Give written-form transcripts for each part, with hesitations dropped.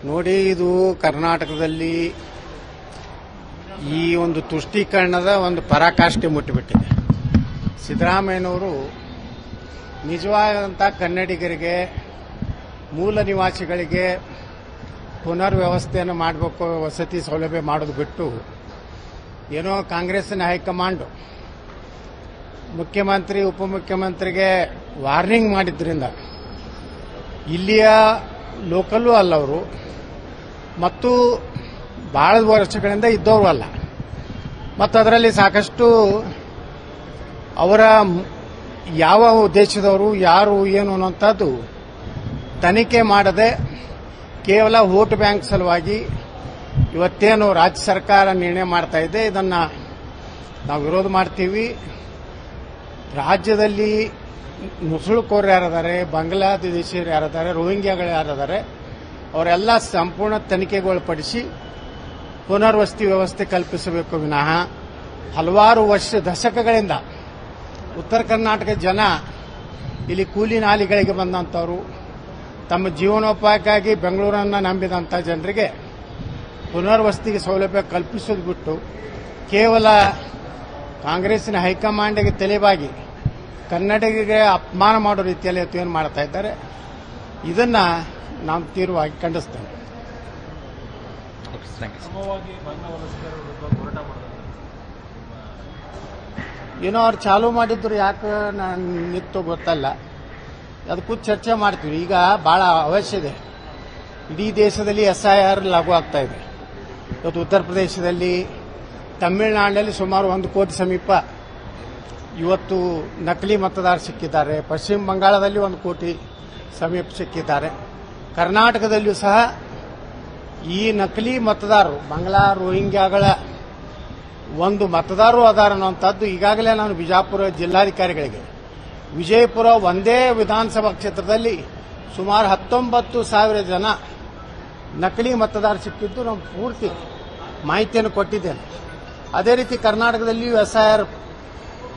ನೋಡಿ, ಇದು ಕರ್ನಾಟಕದಲ್ಲಿ ಈ ಒಂದು ತುಷ್ಟೀಕರಣದ ಒಂದು ಪರಾಕಾಷ್ಠೆ ಮುಟ್ಟಿಬಿಟ್ಟಿದೆ. ಸಿದ್ದರಾಮಯ್ಯನವರು ನಿಜವಾದಂಥ ಕನ್ನಡಿಗರಿಗೆ, ಮೂಲ ನಿವಾಸಿಗಳಿಗೆ ಪುನರ್ ವ್ಯವಸ್ಥೆಯನ್ನು ಮಾಡಬೇಕು, ವಸತಿ ಸೌಲಭ್ಯ ಮಾಡೋದು ಬಿಟ್ಟು ಏನೋ ಕಾಂಗ್ರೆಸ್ಸಿನ ಹೈಕಮಾಂಡ್ ಮುಖ್ಯಮಂತ್ರಿ ಉಪಮುಖ್ಯಮಂತ್ರಿಗೆ ವಾರ್ನಿಂಗ್ ಮಾಡಿದ್ರಿಂದ ಇಲ್ಲಿಯ ಲೋಕಲ್ಲೂ ಅಲ್ಲ ಅವರು, ಮತ್ತು ಬಹಳ ವರ್ಷಗಳಿಂದ ಇದ್ದವರು ಅಲ್ಲ, ಮತ್ತು ಅದರಲ್ಲಿ ಸಾಕಷ್ಟು ಅವರ ಯಾವ ಉದ್ದೇಶದವರು ಯಾರು ಏನು ಅನ್ನುವಂಥದ್ದು ತನಿಖೆ ಮಾಡದೆ ಕೇವಲ ವೋಟ್ ಬ್ಯಾಂಕ್ ಸಲುವಾಗಿ ಇವತ್ತೇನು ರಾಜ್ಯ ಸರ್ಕಾರ ನಿರ್ಣಯ ಮಾಡ್ತಾ ಇದೆ, ಇದನ್ನು ನಾವು ವಿರೋಧ ಮಾಡ್ತೀವಿ. ರಾಜ್ಯದಲ್ಲಿ ನುಸುಳುಕೋರು ಯಾರಿದ್ದಾರೆ, ಬಾಂಗ್ಲಾದೇಶಿಯರು ಯಾರಿದ್ದಾರೆ, ರೋಹಿಂಗ್ಯಾಗಳು ಯಾರಿದ್ದಾರೆ, ಅವರೆಲ್ಲ ಸಂಪೂರ್ಣ ತನಿಖೆಗೊಳಪಡಿಸಿ ಪುನರ್ವಸತಿ ವ್ಯವಸ್ಥೆ ಕಲ್ಪಿಸಬೇಕು ವಿನಃ ಹಲವಾರು ದಶಕಗಳಿಂದ ಉತ್ತರ ಕರ್ನಾಟಕ ಜನ ಇಲ್ಲಿ ಕೂಲಿ ನಾಲಿಗಳಿಗೆ ಬಂದಂಥವರು, ತಮ್ಮ ಜೀವನೋಪಾಯಕ್ಕಾಗಿ ಬೆಂಗಳೂರನ್ನು ನಂಬಿದಂಥ ಜನರಿಗೆ ಪುನರ್ವಸತಿಗೆ ಸೌಲಭ್ಯ ಕಲ್ಪಿಸೋದು ಬಿಟ್ಟು ಕೇವಲ ಕಾಂಗ್ರೆಸ್ಸಿನ ಹೈಕಮಾಂಡ್ಗೆ ತಲೆಬಾಗಿ ಕನ್ನಡಿಗರಿಗೆ ಅಪಮಾನ ಮಾಡೋ ರೀತಿಯಲ್ಲಿ ಏನು ಮಾಡ್ತಾ ಇದ್ದಾರೆ, ಇದನ್ನ ನಾವು ತೀವ್ರವಾಗಿ ಖಂಡಿಸ್ತೇವೆ. ಏನೋ ಅವ್ರು ಚಾಲೂ ಮಾಡಿದ್ರು, ಯಾಕೆ ನಿಂತು ಗೊತ್ತಲ್ಲ, ಅದಕ್ಕೂ ಚರ್ಚೆ ಮಾಡ್ತೀವಿ. ಈಗ ಬಹಳ ಅವಶ್ಯ ಇದೆ. ಇಡೀ ದೇಶದಲ್ಲಿ SIR ಲಾಗು ಆಗ್ತಾ ಇದೆ. ಇವತ್ತು ಉತ್ತರ ಪ್ರದೇಶದಲ್ಲಿ, ತಮಿಳುನಾಡಿನಲ್ಲಿ ಸುಮಾರು 1 ಕೋಟಿ ಸಮೀಪ ಇವತ್ತು ನಕಲಿ ಮತದಾರರು ಸಿಕ್ಕಿದ್ದಾರೆ. ಪಶ್ಚಿಮ ಬಂಗಾಳದಲ್ಲಿ 1 ಕೋಟಿ ಸಮೀಪ ಸಿಕ್ಕಿದ್ದಾರೆ. ಕರ್ನಾಟಕದಲ್ಲಿಯೂ ಸಹ ಈ ನಕಲಿ ಮತದಾರರು, ಬಾಂಗ್ಲಾ ರೋಹಿಂಗ್ಯಾಗಳ ಒಂದು ಮತದಾರರು ಅದಾರ ಅನ್ನುವಂಥದ್ದು ಈಗಾಗಲೇ ನಾನು ಬಿಜಾಪುರ ಜಿಲ್ಲಾಧಿಕಾರಿಗಳಿಗೆ, ವಿಜಯಪುರ ಒಂದೇ ವಿಧಾನಸಭಾ ಕ್ಷೇತ್ರದಲ್ಲಿ ಸುಮಾರು 19,000 ಜನ ನಕಲಿ ಮತದಾರರು ಸಿಕ್ಕಿದ್ದು ನಾವು ಪೂರ್ತಿ ಮಾಹಿತಿಯನ್ನು ಕೊಟ್ಟಿದ್ದೇನೆ. ಅದೇ ರೀತಿ ಕರ್ನಾಟಕದಲ್ಲಿಯೂ SIR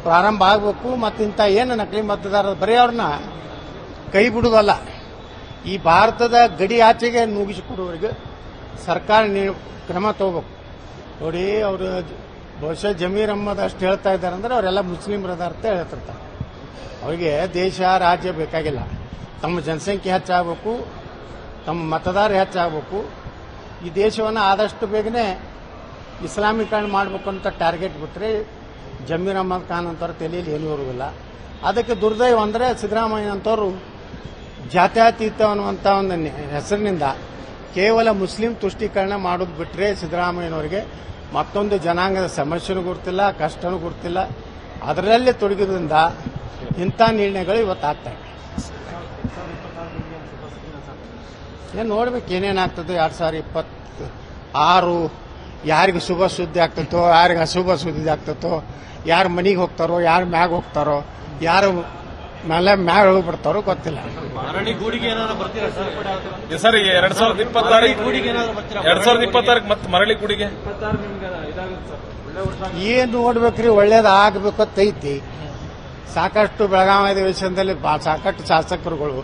ಪ್ರಾರಂಭ ಆಗಬೇಕು, ಮತ್ತು ಇಂಥ ಏನು ನಕಲಿ ಮತದಾರರು ಬರೀ ಅವ್ರನ್ನ ಕೈ ಬಿಡುವುದಲ್ಲ, ಈ ಭಾರತದ ಗಡಿ ಆಚೆಗೆ ನುಗ್ಗಿಸಿಕೊಡುವವರಿಗೆ ಸರ್ಕಾರ ಕ್ರಮ ತಗೋಬೇಕು. ನೋಡಿ, ಅವರು ಬಹುಶಃ ಜಮೀರ್ ಅಹ್ಮದ್ ಅಷ್ಟು ಹೇಳ್ತಾ ಇದ್ದಾರೆ ಅಂದ್ರೆ ಅವರೆಲ್ಲ ಮುಸ್ಲಿಮರದ ಅರ್ಥ ಹೇಳ್ತಿರ್ತಾರೆ. ಅವರಿಗೆ ದೇಶ ರಾಜ್ಯ ಬೇಕಾಗಿಲ್ಲ, ತಮ್ಮ ಜನಸಂಖ್ಯೆ ಹೆಚ್ಚಾಗಬೇಕು, ತಮ್ಮ ಮತದಾರ ಹೆಚ್ಚಾಗಬೇಕು, ಈ ದೇಶವನ್ನು ಆದಷ್ಟು ಬೇಗನೆ ಇಸ್ಲಾಮೀಕರಣ ಮಾಡಬೇಕು ಅಂತ ಟಾರ್ಗೆಟ್ ಬಿಟ್ಟರೆ ಜಮೀರ್ ಅಹ್ಮದ್ ಖಾನ್ ಅಂತವ್ರ ತಲೆಯಲ್ಲಿ ಏನೂ ಇರುವುದಿಲ್ಲ. ಅದಕ್ಕೆ ದುರ್ದೈವ ಅಂದರೆ ಸಿದ್ದರಾಮಯ್ಯನಂತವರು ಜಾತ್ಯತೀತ ಅನ್ನುವಂಥ ಒಂದು ಹೆಸರಿನಿಂದ ಕೇವಲ ಮುಸ್ಲಿಂ ತುಷ್ಟೀಕರಣ ಮಾಡೋದು ಬಿಟ್ಟರೆ ಸಿದ್ದರಾಮಯ್ಯನವರಿಗೆ ಮತ್ತೊಂದು ಜನಾಂಗದ ಸಮಸ್ಯೆನೂ ಗುರ್ತಿಲ್ಲ, ಕಷ್ಟನೂ ಗುರ್ತಿಲ್ಲ. ಅದರಲ್ಲೇ ತೊಡಗಿದ್ರಿಂದ ಇಂಥ ನಿರ್ಣಯಗಳು ಇವತ್ತು ಆಗ್ತಾ ಇವೆ. ಏನು ನೋಡ್ಬೇಕು ಏನೇನಾಗ್ತದೆ. 2026 ಯಾರಿಗೆ ಶುಭ ಸುದ್ದಿ ಆಗ್ತತೋ, ಯಾರಿಗೆ ಅಶುಭ ಸುದ್ದಿ ಆಗ್ತತೋ, ಯಾರು ಮನೆಗೆ ಹೋಗ್ತಾರೋ, ಯಾರು ಮ್ಯಾಗ ಹೋಗ್ತಾರೋ, ಯಾರು ಮ್ಯಾಗ ಹೋಗ್ಬಿಡ್ತಾರೋ ಗೊತ್ತಿಲ್ಲ. ಸರ್ 2026 ಮತ್ತೆ ಮರಳಿ ಗೂಡಿಗೆ ಏನು ನೋಡ್ಬೇಕ್ರಿ, ಒಳ್ಳೇದಾಗಬೇಕು ಅಂತ ಐತಿ. ಸಾಕಷ್ಟು ಬೆಳಗಾವಿ ಅಧಿವೇಶನದಲ್ಲಿ ಸಾಕಷ್ಟು ಶಾಸಕರುಗಳು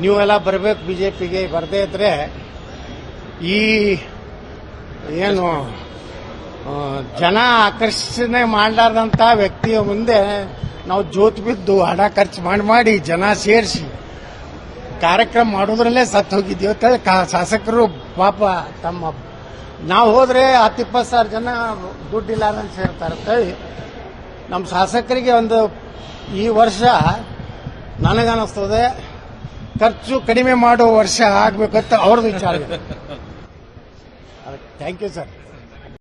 ನೀವೆಲ್ಲ ಬರಬೇಕು ಬಿಜೆಪಿಗೆ, ಬರದೇ ಇದ್ರೆ ಈ ಏನು ಜನ ಆಕರ್ಷಣೆ ಮಾಡಲಾರ್ದಂಥ ವ್ಯಕ್ತಿಯ ಮುಂದೆ ನಾವು ಜೋತ್ ಬಿದ್ದು ಹಣ ಖರ್ಚು ಮಾಡಿ ಜನ ಸೇರಿಸಿ ಕಾರ್ಯಕ್ರಮ ಮಾಡೋದ್ರಲ್ಲೇ ಸತ್ತು ಹೋಗಿದ್ದೀವಿ ಅಂತೇಳಿ ಶಾಸಕರು ಪಾಪ ತಮ್ಮ ನಾವು ಹೋದ್ರೆ 10-20 ಸಾವಿರ ಜನ ದುಡ್ಡಿಲ್ಲ ಅಂತ ಸೇರ್ತಾರೆ ಅಂತೇಳಿ ನಮ್ಮ ಶಾಸಕರಿಗೆ ಒಂದು ಈ ವರ್ಷ ನನಗನ್ನಿಸ್ತದೆ ಖರ್ಚು ಕಡಿಮೆ ಮಾಡೋ ವರ್ಷ ಆಗ್ಬೇಕಂತ ಅವ್ರದ್ದು ವಿಚಾರ ಇದೆ. Thank you sir.